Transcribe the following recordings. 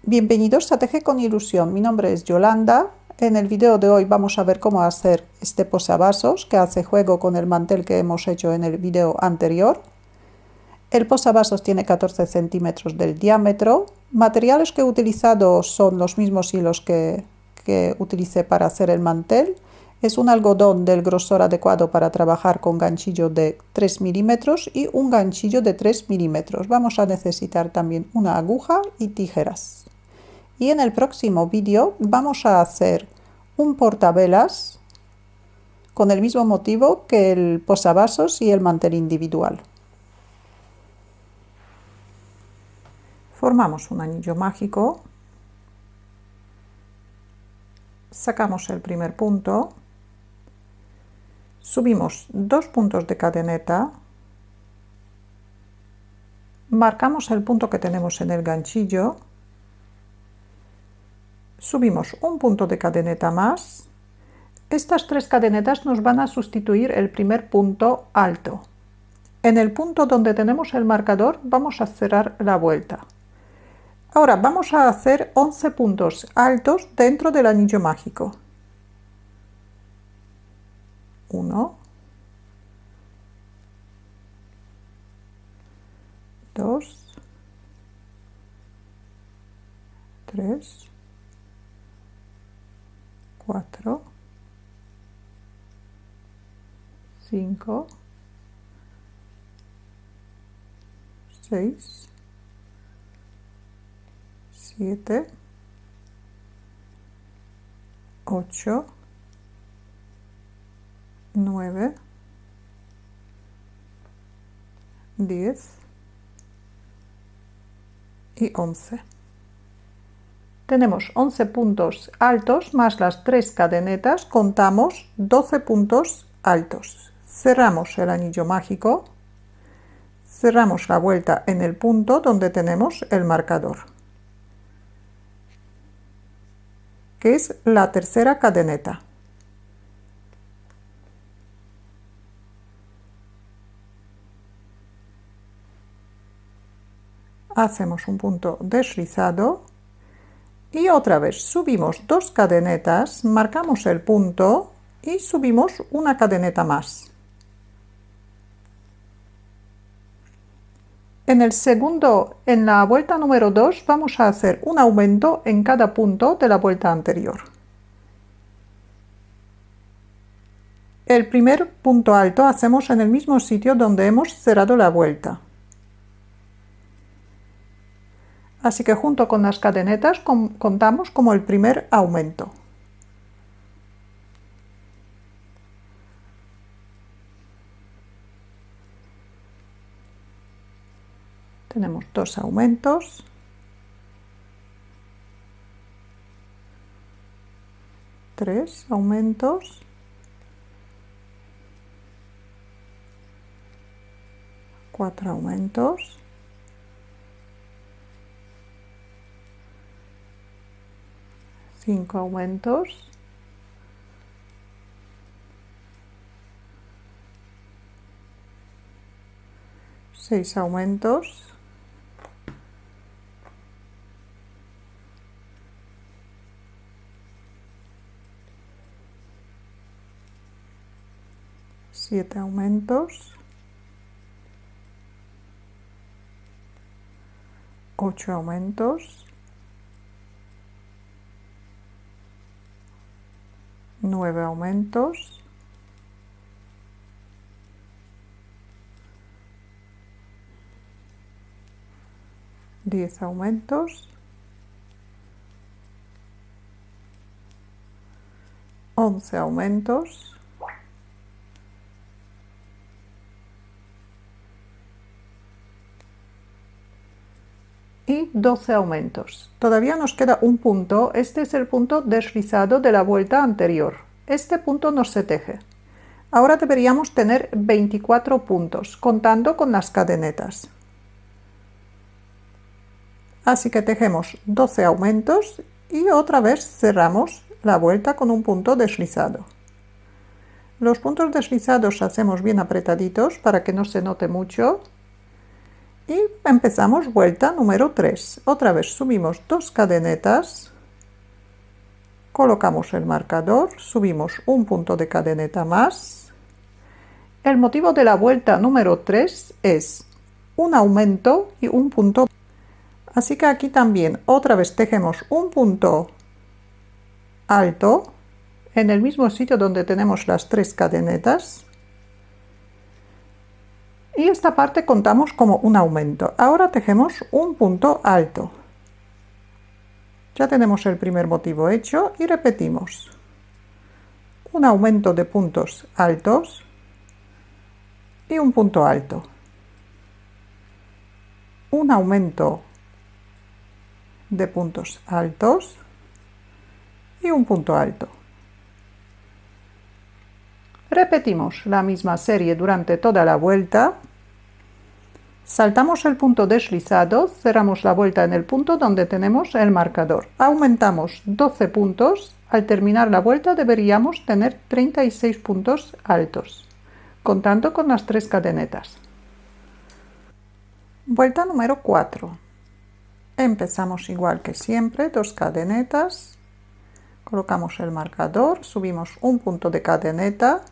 Bienvenidos a Teje con Ilusión. Mi nombre es Yolanda. En el video de hoy vamos a ver cómo hacer este posavasos que hace juego con el mantel que hemos hecho en el video anterior. El posavasos tiene 14 centímetros del diámetro. Materiales que he utilizado son los mismos hilos que utilicé para hacer el mantel. Es un algodón del grosor adecuado para trabajar con ganchillo de 3 milímetros y un ganchillo de 3 milímetros. Vamos a necesitar también una aguja y tijeras. Y en el próximo vídeo vamos a hacer un portavelas con el mismo motivo que el posavasos y el mantel individual. Formamos un anillo mágico, sacamos el primer punto, subimos 2 puntos de cadeneta, marcamos el punto que tenemos en el ganchillo, subimos un punto de cadeneta más. Estas 3 cadenetas nos van a sustituir el primer punto alto. En el punto donde tenemos el marcador vamos a cerrar la vuelta. Ahora vamos a hacer 11 puntos altos dentro del anillo mágico. 1, 2, 3, 4, 5, 6, 7, 8, 9, 10 y 11. Tenemos 11 puntos altos más las 3 cadenetas, contamos 12 puntos altos. Cerramos el anillo mágico, cerramos la vuelta en el punto donde tenemos el marcador, que es la tercera cadeneta. Hacemos un punto deslizado y otra vez subimos 2 cadenetas, marcamos el punto y subimos una cadeneta más. En la vuelta número 2 vamos a hacer un aumento en cada punto de la vuelta anterior. El primer punto alto hacemos en el mismo sitio donde hemos cerrado la vuelta. Así que junto con las cadenetas contamos como el primer aumento. Tenemos 2 aumentos, tres aumentos, cuatro aumentos, cinco aumentos, seis aumentos, 7 aumentos, 8 aumentos, 9 aumentos, 10 aumentos, 11 aumentos, y 12 aumentos. Todavía nos queda un punto, este es el punto deslizado de la vuelta anterior. Este punto no se teje. Ahora deberíamos tener 24 puntos, contando con las cadenetas. Así que tejemos 12 aumentos y otra vez cerramos la vuelta con un punto deslizado. Los puntos deslizados hacemos bien apretaditos para que no se note mucho. Y empezamos vuelta número 3. Otra vez subimos 2 cadenetas, colocamos el marcador, subimos un punto de cadeneta más. El motivo de la vuelta número 3 es un aumento y un punto. Así que aquí también otra vez tejemos un punto alto en el mismo sitio donde tenemos las 3 cadenetas. Y esta parte contamos como un aumento. Ahora tejemos un punto alto. Ya tenemos el primer motivo hecho y repetimos. Un aumento de puntos altos y un punto alto. Un aumento de puntos altos y un punto alto. Repetimos la misma serie durante toda la vuelta. Saltamos el punto deslizado, cerramos la vuelta en el punto donde tenemos el marcador. Aumentamos 12 puntos. Al terminar la vuelta deberíamos tener 36 puntos altos, contando con las 3 cadenetas. Vuelta número 4. Empezamos igual que siempre, 2 cadenetas. Colocamos el marcador, subimos un punto de cadeneta.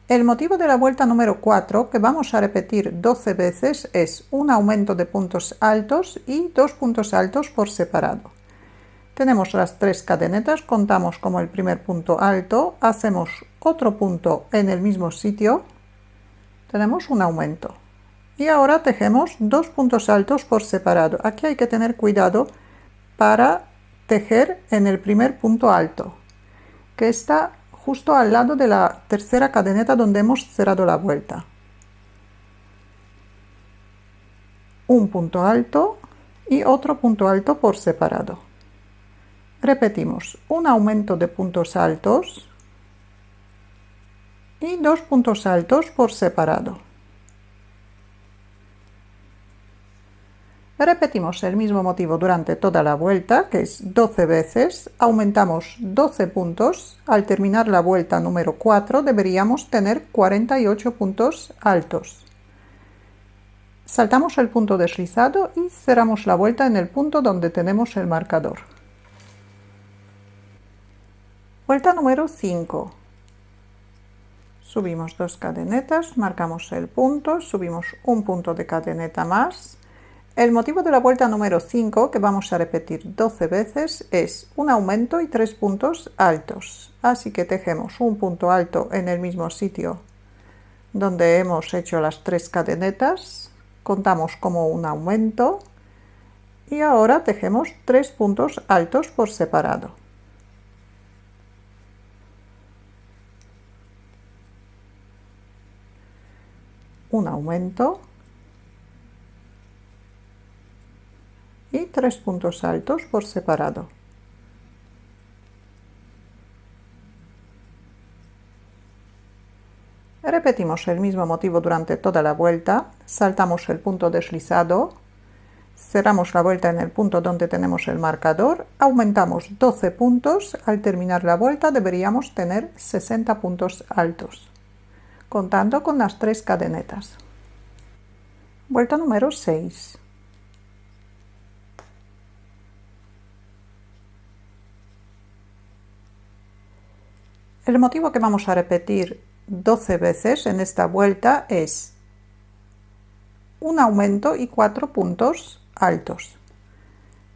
El motivo de la vuelta número 4, que vamos a repetir 12 veces, es un aumento de puntos altos y 2 puntos altos por separado. Tenemos las 3 cadenetas, contamos como el primer punto alto, hacemos otro punto en el mismo sitio, tenemos un aumento. Y ahora tejemos 2 puntos altos por separado. Aquí hay que tener cuidado para tejer en el primer punto alto, que está justo al lado de la tercera cadeneta donde hemos cerrado la vuelta. Un punto alto y otro punto alto por separado. Repetimos, un aumento de puntos altos y 2 puntos altos por separado. Repetimos el mismo motivo durante toda la vuelta, que es 12 veces, aumentamos 12 puntos, al terminar la vuelta número 4 deberíamos tener 48 puntos altos. Saltamos el punto deslizado y cerramos la vuelta en el punto donde tenemos el marcador. Vuelta número 5. Subimos 2 cadenetas, marcamos el punto, subimos un punto de cadeneta más. El motivo de la vuelta número 5, que vamos a repetir 12 veces, es un aumento y 3 puntos altos. Así que tejemos un punto alto en el mismo sitio donde hemos hecho las 3 cadenetas, contamos como un aumento y ahora tejemos 3 puntos altos por separado. Un aumento y 3 puntos altos por separado. Repetimos el mismo motivo durante toda la vuelta, saltamos el punto deslizado, cerramos la vuelta en el punto donde tenemos el marcador, aumentamos 12 puntos, al terminar la vuelta deberíamos tener 60 puntos altos, contando con las 3 cadenetas. Vuelta número 6. El motivo que vamos a repetir 12 veces en esta vuelta es un aumento y 4 puntos altos.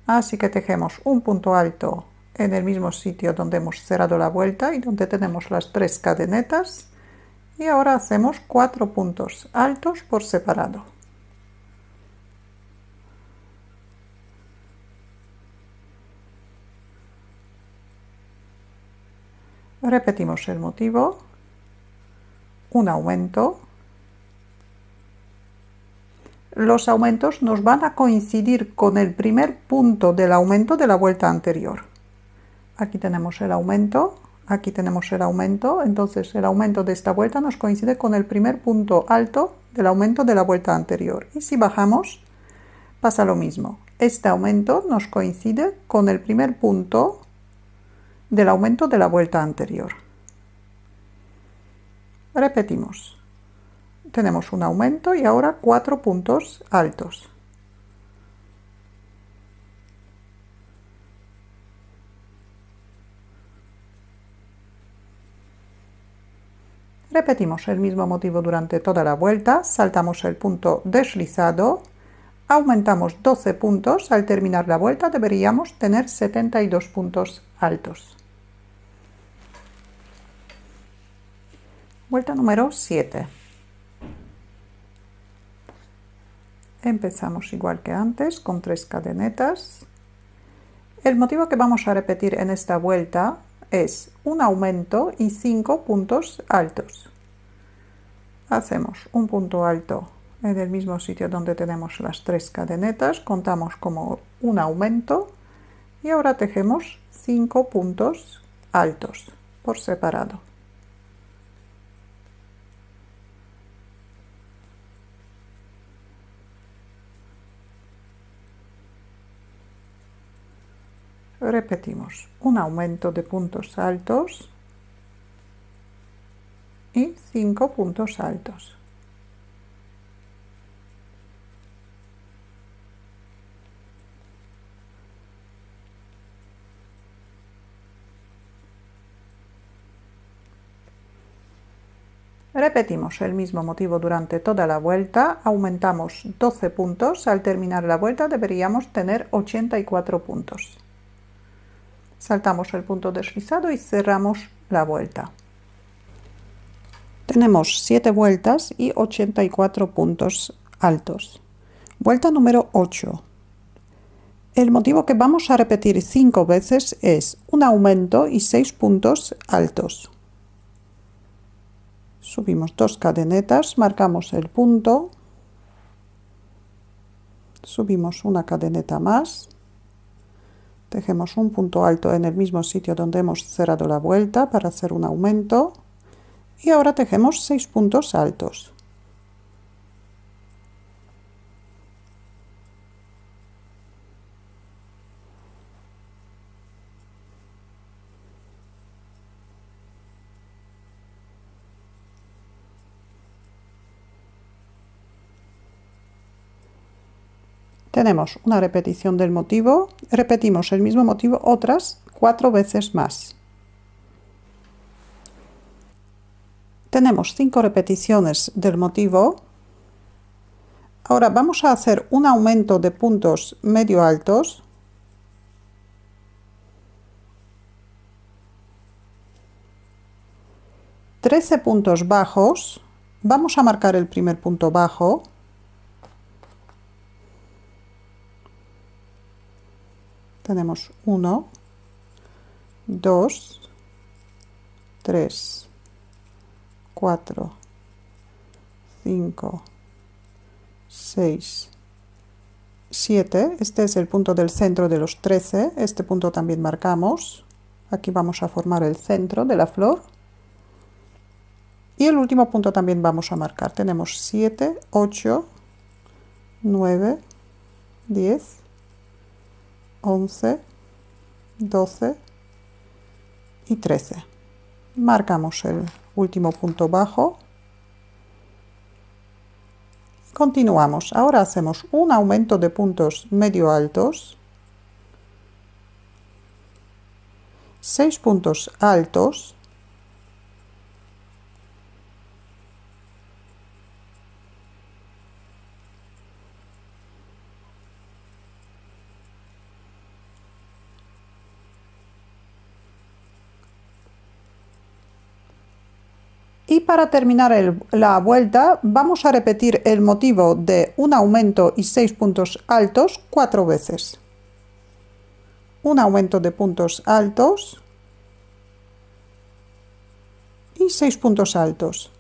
Así que tejemos un punto alto en el mismo sitio donde hemos cerrado la vuelta y donde tenemos las 3 cadenetas. Y ahora hacemos 4 puntos altos por separado. Repetimos el motivo, un aumento. Los aumentos nos van a coincidir con el primer punto del aumento de la vuelta anterior. Aquí tenemos el aumento, aquí tenemos el aumento, entonces el aumento de esta vuelta nos coincide con el primer punto alto del aumento de la vuelta anterior. Y si bajamos, pasa lo mismo. Este aumento nos coincide con el primer punto del aumento de la vuelta anterior. Repetimos. Tenemos un aumento y ahora 4 puntos altos. Repetimos el mismo motivo durante toda la vuelta, saltamos el punto deslizado, aumentamos 12 puntos, al terminar la vuelta deberíamos tener 72 puntos altos. Vuelta número 7. Empezamos igual que antes con 3 cadenetas. El motivo que vamos a repetir en esta vuelta es un aumento y 5 puntos altos. Hacemos un punto alto en el mismo sitio donde tenemos las 3 cadenetas, contamos como un aumento y ahora tejemos 5 puntos altos por separado. Repetimos un aumento de puntos altos y 5 puntos altos. Repetimos el mismo motivo durante toda la vuelta, aumentamos 12 puntos, al terminar la vuelta deberíamos tener 84 puntos. Saltamos el punto deslizado y cerramos la vuelta. Tenemos 7 vueltas y 84 puntos altos. Vuelta número 8. El motivo que vamos a repetir 5 veces es un aumento y 6 puntos altos. Subimos 2 cadenetas, marcamos el punto, subimos una cadeneta más, tejemos un punto alto en el mismo sitio donde hemos cerrado la vuelta para hacer un aumento y ahora tejemos 6 puntos altos. Tenemos una repetición del motivo, repetimos el mismo motivo otras 4 veces más. Tenemos 5 repeticiones del motivo. Ahora vamos a hacer un aumento de puntos medio altos. $13 puntos bajos. Vamos a marcar el primer punto bajo. Tenemos 1, 2, 3, 4, 5, 6, 7. Este es el punto del centro de los 13. Este punto también marcamos. Aquí vamos a formar el centro de la flor. Y el último punto también vamos a marcar. Tenemos 7, 8, 9, 10, 11, 12 y 13. Marcamos el último punto bajo. Continuamos. Ahora hacemos un aumento de puntos medio altos, 6 puntos altos, y para terminar la vuelta vamos a repetir el motivo de un aumento y 6 puntos altos 4 veces. Un aumento de puntos altos y 6 puntos altos.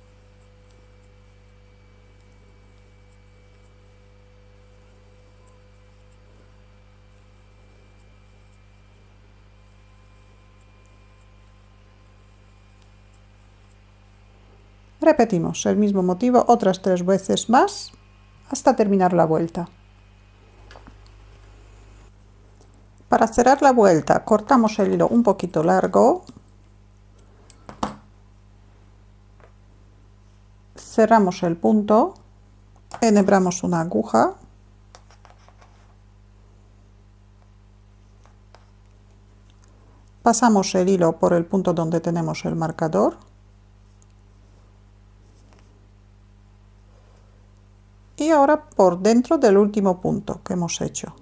Repetimos el mismo motivo otras 3 veces más hasta terminar la vuelta. Para cerrar la vuelta cortamos el hilo un poquito largo, cerramos el punto, enhebramos una aguja, pasamos el hilo por el punto donde tenemos el marcador, ahora por dentro del último punto que hemos hecho.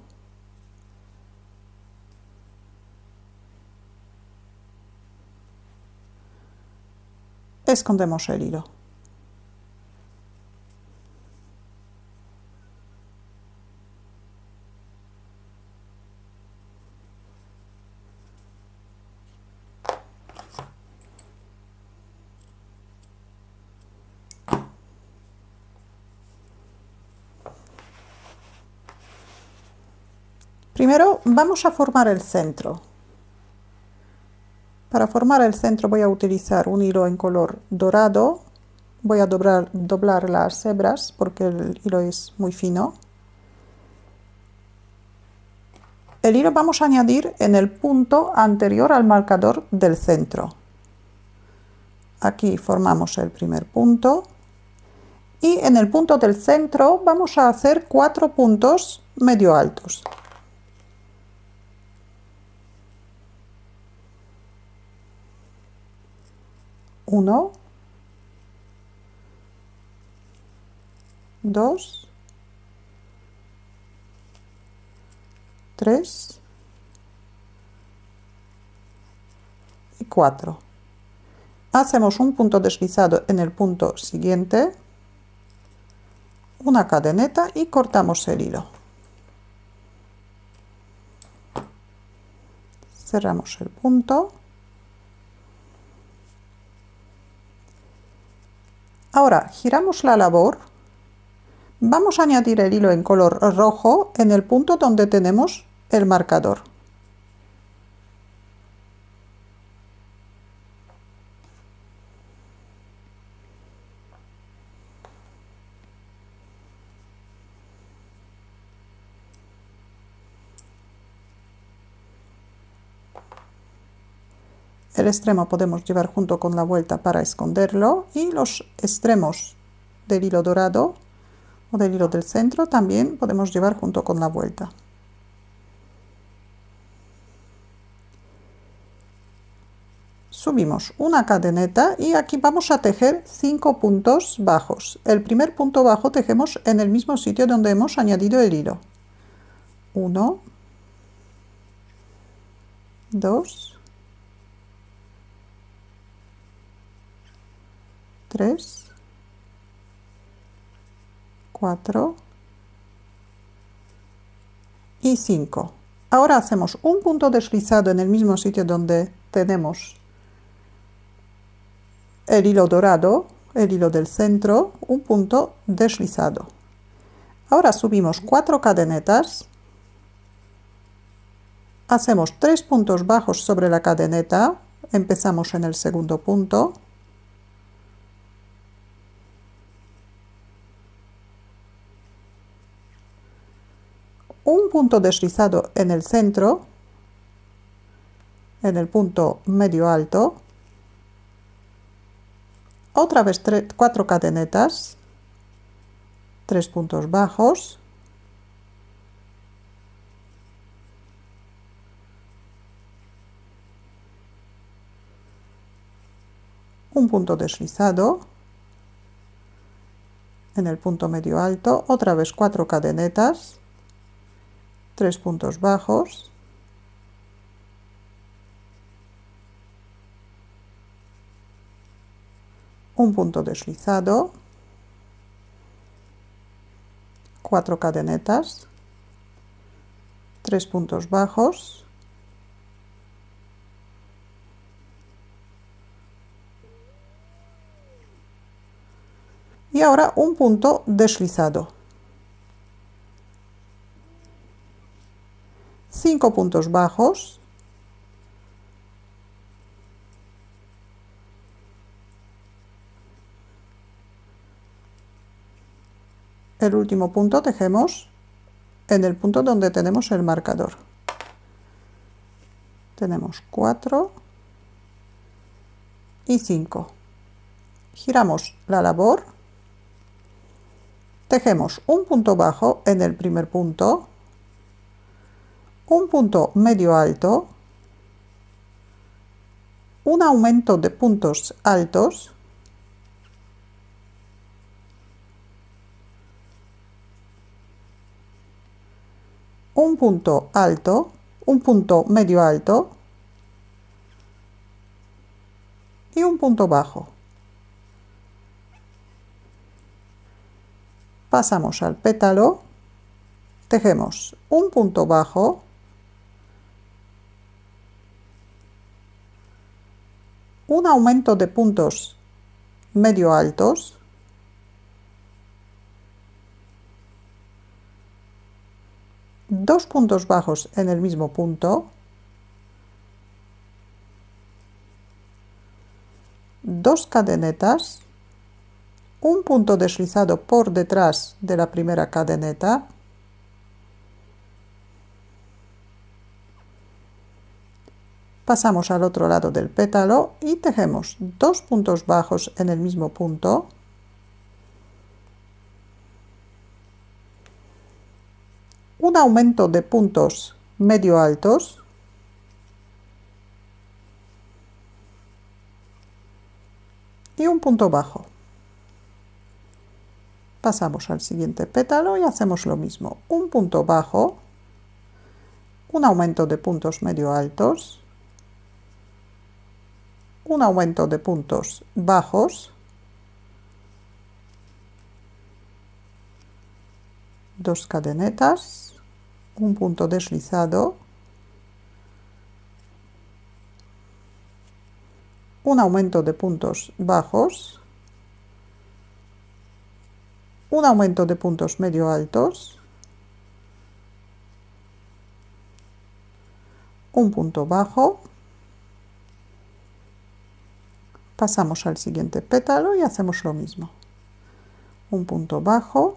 Escondemos el hilo. Primero vamos a formar el centro. Para formar el centro voy a utilizar un hilo en color dorado. Voy a doblar las hebras porque el hilo es muy fino. El hilo vamos a añadir en el punto anterior al marcador del centro. Aquí formamos el primer punto. Y en el punto del centro vamos a hacer 4 puntos medio altos. 1, 2, 3 y 4. Hacemos un punto deslizado en el punto siguiente, una cadeneta y cortamos el hilo. Cerramos el punto. Ahora giramos la labor. Vamos a añadir el hilo en color rojo en el punto donde tenemos el marcador. El extremo podemos llevar junto con la vuelta para esconderlo y los extremos del hilo dorado o del hilo del centro también podemos llevar junto con la vuelta. Subimos una cadeneta y aquí vamos a tejer 5 puntos bajos. El primer punto bajo tejemos en el mismo sitio donde hemos añadido el hilo. 1, 2, 3, 4 y 5. Ahora hacemos un punto deslizado en el mismo sitio donde tenemos el hilo dorado, el hilo del centro, un punto deslizado. Ahora subimos 4 cadenetas, hacemos 3 puntos bajos sobre la cadeneta, empezamos en el segundo punto, un punto deslizado en el centro, en el punto medio alto, otra vez 4 cadenetas, 3 puntos bajos, un punto deslizado en el punto medio alto, otra vez 4 cadenetas, 3 puntos bajos, un punto deslizado, 4 cadenetas, 3 puntos bajos, y ahora un punto deslizado. 5 puntos bajos, el último punto tejemos en el punto donde tenemos el marcador. Tenemos 4 y 5. Giramos la labor, tejemos un punto bajo en el primer punto, un punto medio alto, un aumento de puntos altos, un punto alto, un punto medio alto y un punto bajo. Pasamos al pétalo, tejemos un punto bajo, un aumento de puntos medio altos, dos puntos bajos en el mismo punto, dos cadenetas, un punto deslizado por detrás de la primera cadeneta, pasamos al otro lado del pétalo y tejemos dos puntos bajos en el mismo punto, un aumento de puntos medio altos, y un punto bajo. Pasamos al siguiente pétalo y hacemos lo mismo. Un punto bajo, un aumento de puntos medio altos, un aumento de puntos bajos, dos cadenetas, un punto deslizado, un aumento de puntos bajos, un aumento de puntos medio altos, un punto bajo, pasamos al siguiente pétalo y hacemos lo mismo. Un punto bajo,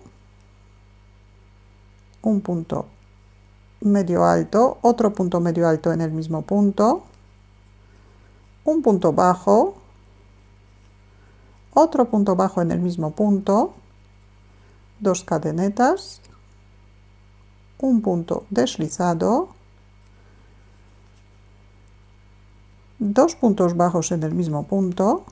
un punto medio alto, otro punto medio alto en el mismo punto, un punto bajo, otro punto bajo en el mismo punto, dos cadenetas, un punto deslizado, dos puntos bajos en el mismo punto,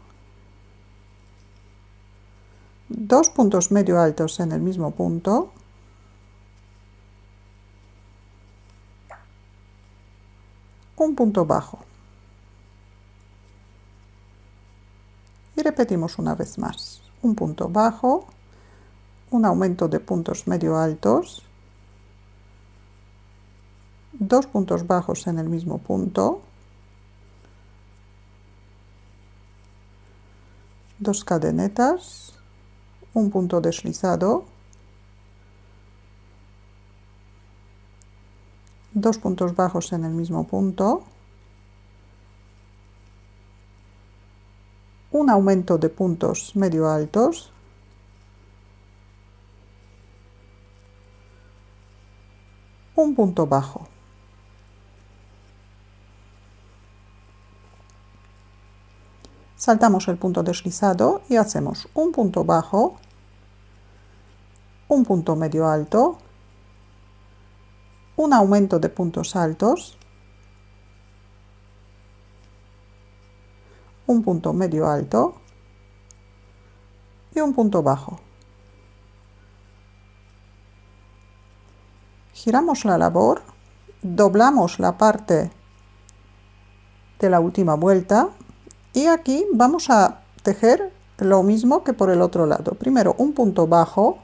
dos puntos medio altos en el mismo punto, un punto bajo. Y repetimos una vez más. Un punto bajo, un aumento de puntos medio altos, dos puntos bajos en el mismo punto, dos cadenetas, un punto deslizado, dos puntos bajos en el mismo punto, un aumento de puntos medio altos, un punto bajo. Saltamos el punto deslizado y hacemos un punto bajo, un punto medio alto, un aumento de puntos altos, un punto medio alto y un punto bajo. Giramos la labor, doblamos la parte de la última vuelta y aquí vamos a tejer lo mismo que por el otro lado. Primero un punto bajo,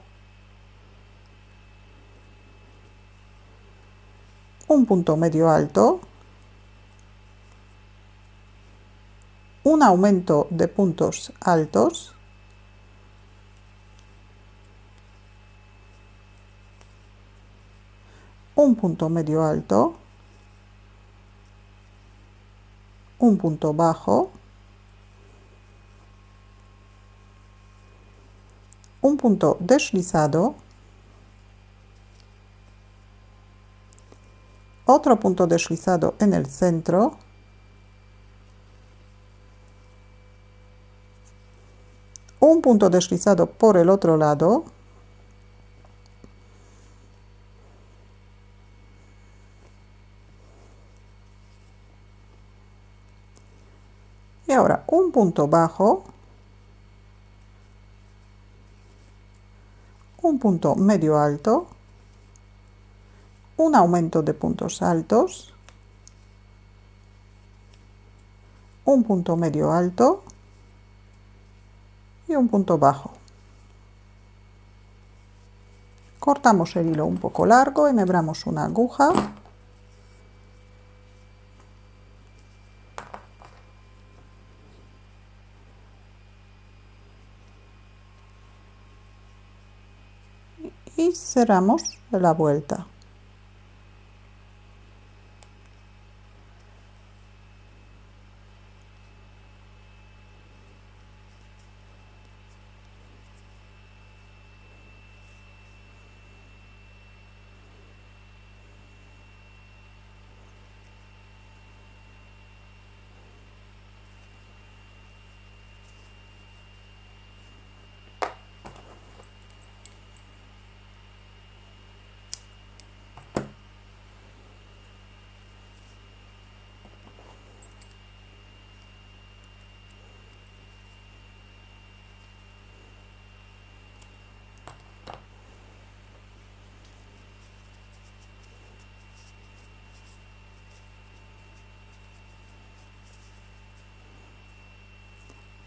un punto medio alto, un aumento de puntos altos, un punto medio alto, un punto bajo, un punto deslizado, otro punto deslizado en el centro, un punto deslizado por el otro lado, y ahora un punto bajo, un punto medio alto, un aumento de puntos altos, un punto medio alto y un punto bajo. Cortamos el hilo un poco largo, enhebramos una aguja y cerramos la vuelta.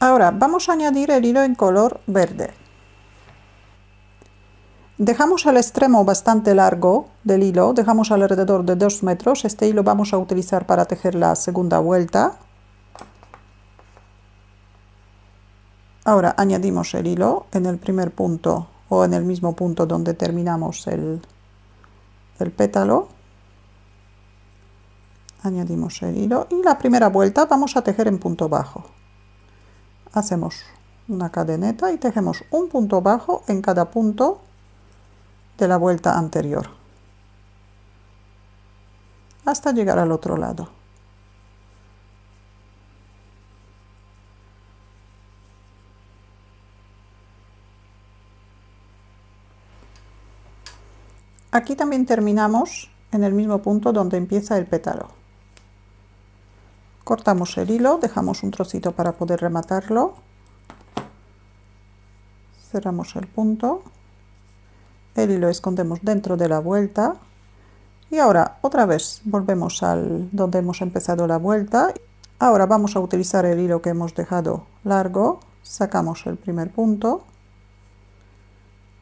Ahora vamos a añadir el hilo en color verde. Dejamos el extremo bastante largo del hilo, dejamos alrededor de 2 metros. Este hilo vamos a utilizar para tejer la segunda vuelta. Ahora añadimos el hilo en el primer punto o en el mismo punto donde terminamos el pétalo. Añadimos el hilo y la primera vuelta vamos a tejer en punto bajo. Hacemos una cadeneta y tejemos un punto bajo en cada punto de la vuelta anterior hasta llegar al otro lado. Aquí también terminamos en el mismo punto donde empieza el pétalo. Cortamos el hilo, dejamos un trocito para poder rematarlo, cerramos el punto, el hilo escondemos dentro de la vuelta y ahora otra vez volvemos al donde hemos empezado la vuelta. Ahora vamos a utilizar el hilo que hemos dejado largo, sacamos el primer punto,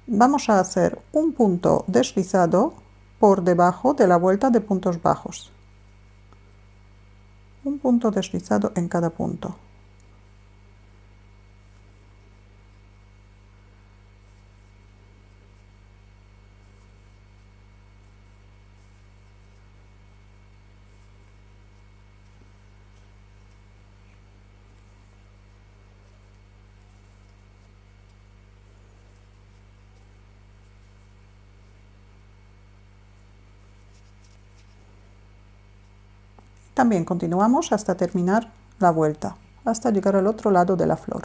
vamos a hacer un punto deslizado por debajo de la vuelta de puntos bajos. Un punto deslizado en cada punto. También continuamos hasta terminar la vuelta, hasta llegar al otro lado de la flor.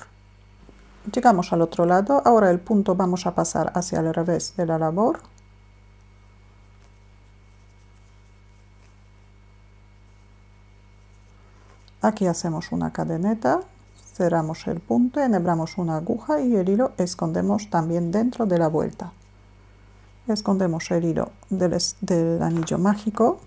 Llegamos al otro lado, ahora el punto vamos a pasar hacia el revés de la labor. Aquí hacemos una cadeneta, cerramos el punto, enhebramos una aguja y el hilo escondemos también dentro de la vuelta. Escondemos el hilo del anillo mágico.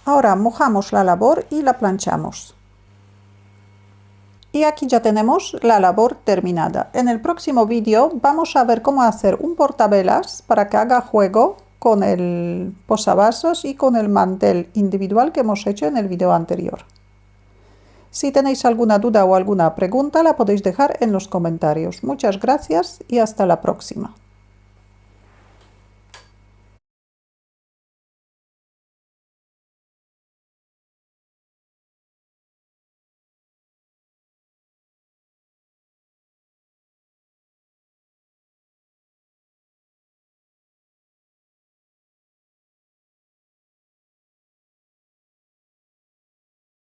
Ahora mojamos la labor y la planchamos. Y aquí ya tenemos la labor terminada. En el próximo vídeo vamos a ver cómo hacer un portavelas para que haga juego con el posavasos y con el mantel individual que hemos hecho en el vídeo anterior. Si tenéis alguna duda o alguna pregunta la podéis dejar en los comentarios. Muchas gracias y hasta la próxima.